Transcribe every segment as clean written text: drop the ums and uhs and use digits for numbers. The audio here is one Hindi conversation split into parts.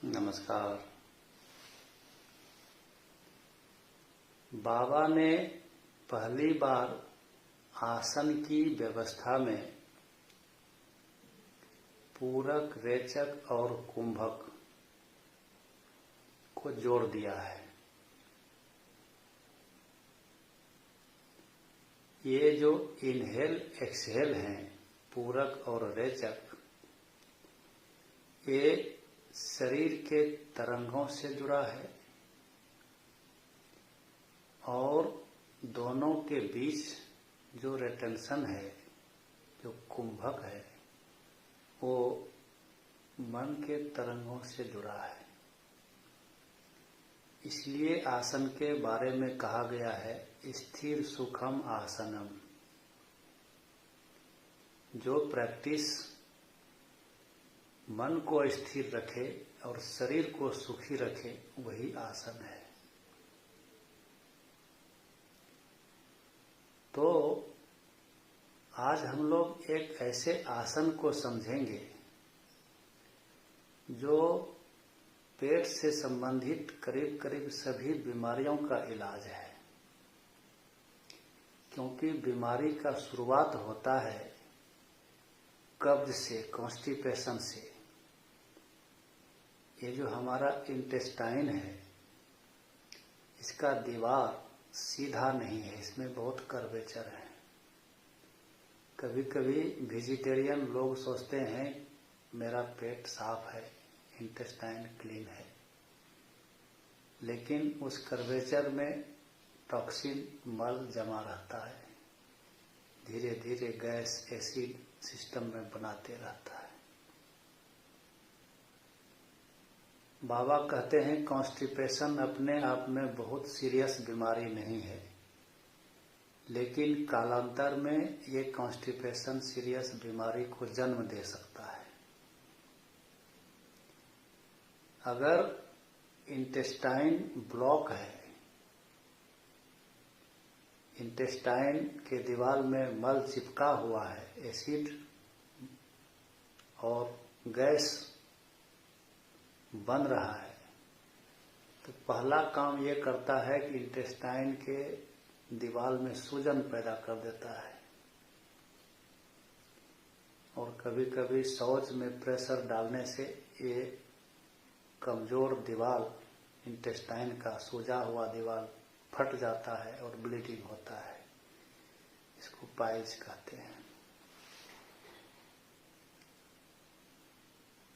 नमस्कार। बाबा ने पहली बार आसन की व्यवस्था में पूरक, रेचक और कुंभक को जोड़ दिया है। ये जो इनहेल एक्सहेल हैं, पूरक और रेचक, ये शरीर के तरंगों से जुड़ा है और दोनों के बीच जो रिटेंशन है, जो कुंभक है, वो मन के तरंगों से जुड़ा है। इसलिए आसन के बारे में कहा गया है स्थिर सुखम आसनम। जो प्रैक्टिस मन को स्थिर रखे और शरीर को सुखी रखे, वही आसन है। तो आज हम लोग एक ऐसे आसन को समझेंगे जो पेट से संबंधित करीब करीब सभी बीमारियों का इलाज है। क्योंकि बीमारी का शुरुआत होता है कब्ज से, कॉन्स्टिपेशन से। ये जो हमारा इंटेस्टाइन है, इसका दीवार सीधा नहीं है, इसमें बहुत कर्वेचर है। कभी कभी वेजिटेरियन लोग सोचते हैं मेरा पेट साफ है, इंटेस्टाइन क्लीन है, लेकिन उस कर्वेचर में टॉक्सिन, मल जमा रहता है। धीरे धीरे गैस, एसिड सिस्टम में बनाते रहता है। बाबा कहते हैं कॉन्स्टिपेशन अपने आप में बहुत सीरियस बीमारी नहीं है, लेकिन कालांतर में ये कॉन्स्टिपेशन सीरियस बीमारी को जन्म दे सकता है। अगर इंटेस्टाइन ब्लॉक है, इंटेस्टाइन के दीवार में मल चिपका हुआ है, एसिड और गैस बन रहा है, तो पहला काम ये करता है कि इंटेस्टाइन के दीवार में सूजन पैदा कर देता है। और कभी कभी शौच में प्रेशर डालने से ये कमजोर दीवार, इंटेस्टाइन का सूजा हुआ दीवार फट जाता है और ब्लीडिंग होता है। इसको पाइल्स कहते हैं।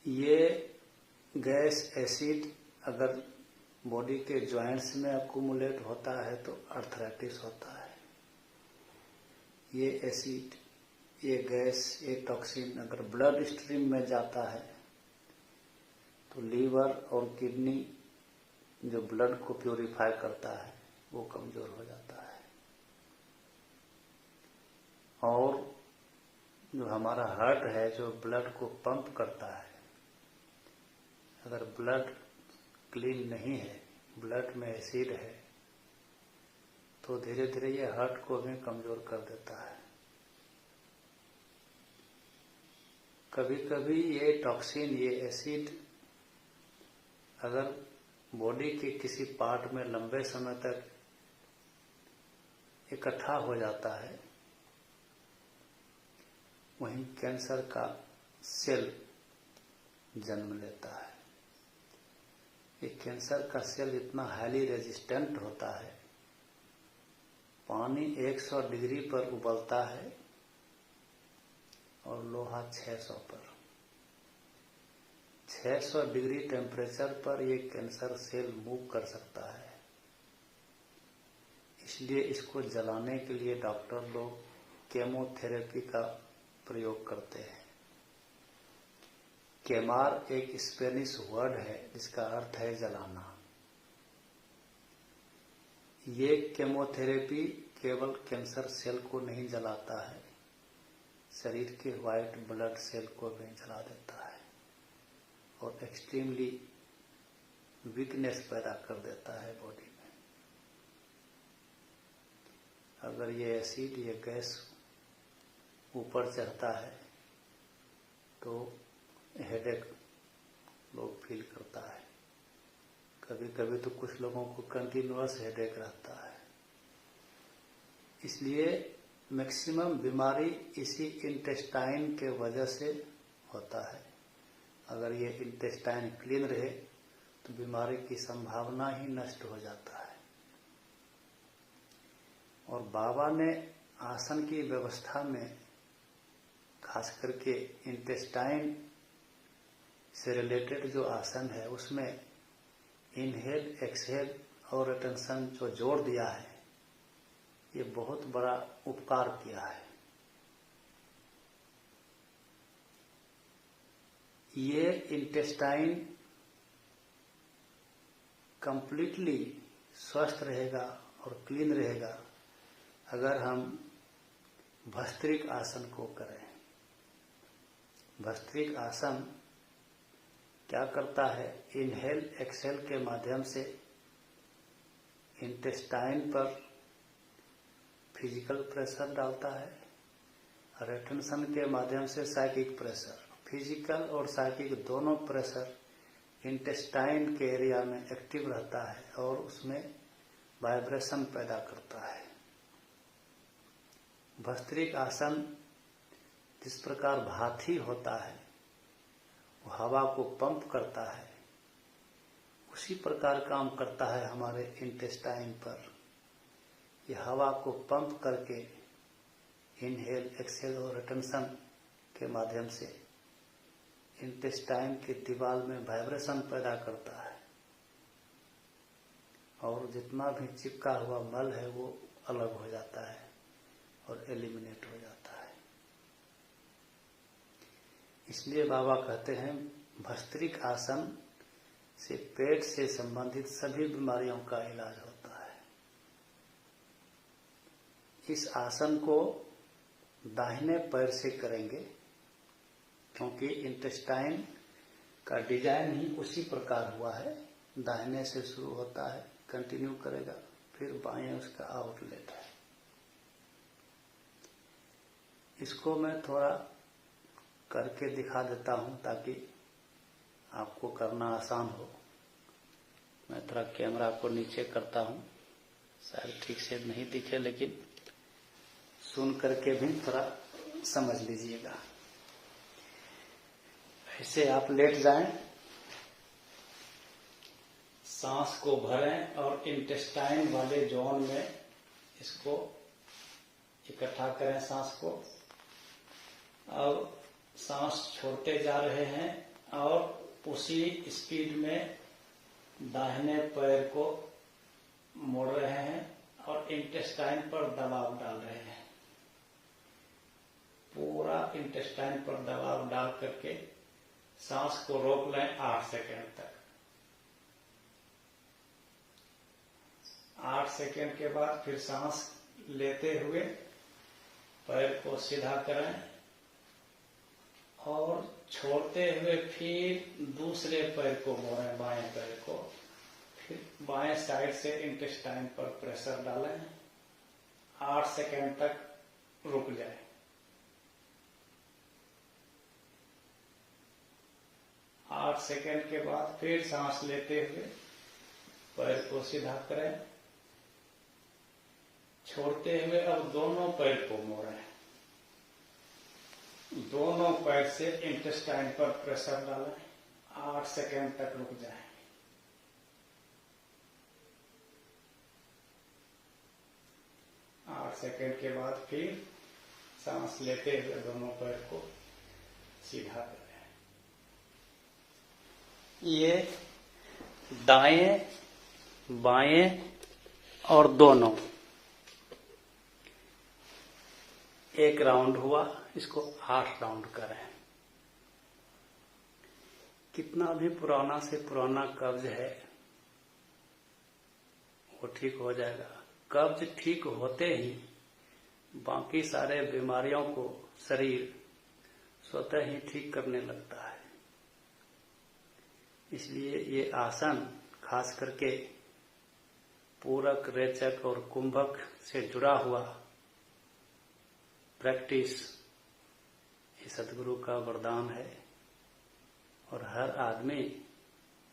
ये गैस, एसिड अगर बॉडी के जॉइंट्स में अक्यूमुलेट होता है तो अर्थराइटिस होता है। ये एसिड, ये गैस, ये टॉक्सिन अगर ब्लड स्ट्रीम में जाता है तो लीवर और किडनी जो ब्लड को प्यूरिफाई करता है वो कमजोर हो जाता है। और जो हमारा हार्ट है, जो ब्लड को पंप करता है, अगर ब्लड क्लीन नहीं है, ब्लड में एसिड है, तो धीरे धीरे ये हार्ट को भी कमजोर कर देता है। कभी कभी ये टॉक्सिन, ये एसिड अगर बॉडी के किसी पार्ट में लंबे समय तक इकट्ठा हो जाता है, वहीं कैंसर का सेल जन्म लेता है। ये कैंसर का सेल इतना हाईली रेजिस्टेंट होता है, पानी 100 डिग्री पर उबलता है और लोहा 600 पर। 600 डिग्री टेम्परेचर पर ये कैंसर सेल मूव कर सकता है। इसलिए इसको जलाने के लिए डॉक्टर लोग केमोथेरेपी का प्रयोग करते हैं। केमार एक स्पेनिश वर्ड है जिसका अर्थ है जलाना। ये केमोथेरेपी केवल कैंसर सेल को नहीं जलाता है, शरीर के व्हाइट ब्लड सेल को भी जला देता है और एक्सट्रीमली वीकनेस पैदा कर देता है बॉडी में। अगर ये एसिड, ये गैस ऊपर चढ़ता है तो हेडेक लोग फील करता है। कभी कभी तो कुछ लोगों को कंटिन्यूअस हेडेक रहता है। इसलिए मैक्सिमम बीमारी इसी इंटेस्टाइन के वजह से होता है। अगर ये इंटेस्टाइन क्लीन रहे तो बीमारी की संभावना ही नष्ट हो जाता है। और बाबा ने आसन की व्यवस्था में खास करके इंटेस्टाइन से रिलेटेड जो आसन है उसमें इनहेल, एक्सहेल और रिटेंशन जो जोड़ दिया है, ये बहुत बड़ा उपकार किया है। ये इंटेस्टाइन कंप्लीटली स्वस्थ रहेगा और क्लीन रहेगा अगर हम भस्त्रिक आसन को करें। भस्त्रिक आसन क्या करता है? इनहेल एक्सहेल के माध्यम से इंटेस्टाइन पर फिजिकल प्रेशर डालता है, रिटेंशन के माध्यम से साइकिक प्रेशर। फिजिकल और साइकिक दोनों प्रेशर इंटेस्टाइन के एरिया में एक्टिव रहता है और उसमें वाइब्रेशन पैदा करता है। भस्त्रिक आसन जिस प्रकार भाथी होता है, वो हवा को पंप करता है, उसी प्रकार काम करता है हमारे इंटेस्टाइन पर। ये हवा को पंप करके इनहेल, एक्सहेल और रिटेंशन के माध्यम से इंटेस्टाइन की दीवार में वाइब्रेशन पैदा करता है और जितना भी चिपका हुआ मल है वो अलग हो जाता है और एलिमिनेट हो जाता है। इसलिए बाबा कहते हैं भस्त्रिक आसन से पेट से संबंधित सभी बीमारियों का इलाज होता है। इस आसन को दाहिने पैर से करेंगे क्योंकि इंटेस्टाइन का डिजाइन ही उसी प्रकार हुआ है। दाहिने से शुरू होता है, कंटिन्यू करेगा, फिर बाएं उसका आउटलेट है। इसको मैं थोड़ा करके दिखा देता हूं ताकि आपको करना आसान हो। मैं थोड़ा कैमरा को नीचे करता हूं, शायद ठीक से नहीं दिखे, लेकिन सुन करके भी थोड़ा समझ लीजिएगा। ऐसे आप लेट जाएं, सांस को भरें और इंटेस्टाइन वाले जोन में इसको इकट्ठा करें सांस को, और सांस छोड़ते जा रहे हैं और उसी स्पीड में दाहिने पैर को मोड़ रहे हैं और इंटेस्टाइन पर दबाव डाल रहे हैं। पूरा इंटेस्टाइन पर दबाव डाल करके सांस को रोक लें 8 सेकेंड तक। 8 सेकेंड के बाद फिर सांस लेते हुए पैर को सीधा करें और छोड़ते हुए फिर दूसरे पैर को मोड़ें, बाएं पैर को। फिर बाएं साइड से इंटेस्टाइन पर प्रेशर डालें, 8 सेकेंड तक रुक जाए। आठ सेकेंड के बाद फिर सांस लेते हुए पैर को सीधा करें, छोड़ते हुए अब दोनों पैर को मोड़ें। दोनों पैर से इंटेस्टाइन पर प्रेशर डालें, 8 सेकेंड तक रुक जाए। आठ सेकेंड के बाद फिर सांस लेते हुए दोनों पैर को सीधा करें। ये दाएं, बाएं और दोनों एक राउंड हुआ, इसको 8 राउंड करें। कितना भी पुराना से पुराना कब्ज है वो ठीक हो जाएगा। कब्ज ठीक होते ही बाकी सारे बीमारियों को शरीर स्वतः ही ठीक करने लगता है। इसलिए ये आसन खास करके पूरक, रेचक और कुंभक से जुड़ा हुआ प्रैक्टिस ये सद्गुरु का वरदान है और हर आदमी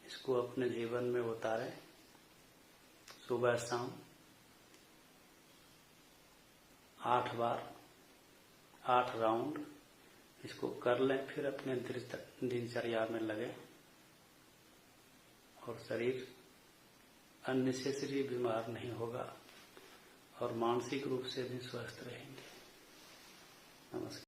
इसको अपने जीवन में उतारे। सुबह शाम 8 बार 8 राउंड इसको कर लें, फिर अपने दिनचर्या में लगे और शरीर अननेसेसरी बीमार नहीं होगा और मानसिक रूप से भी स्वस्थ रहेंगे। नमस्कार।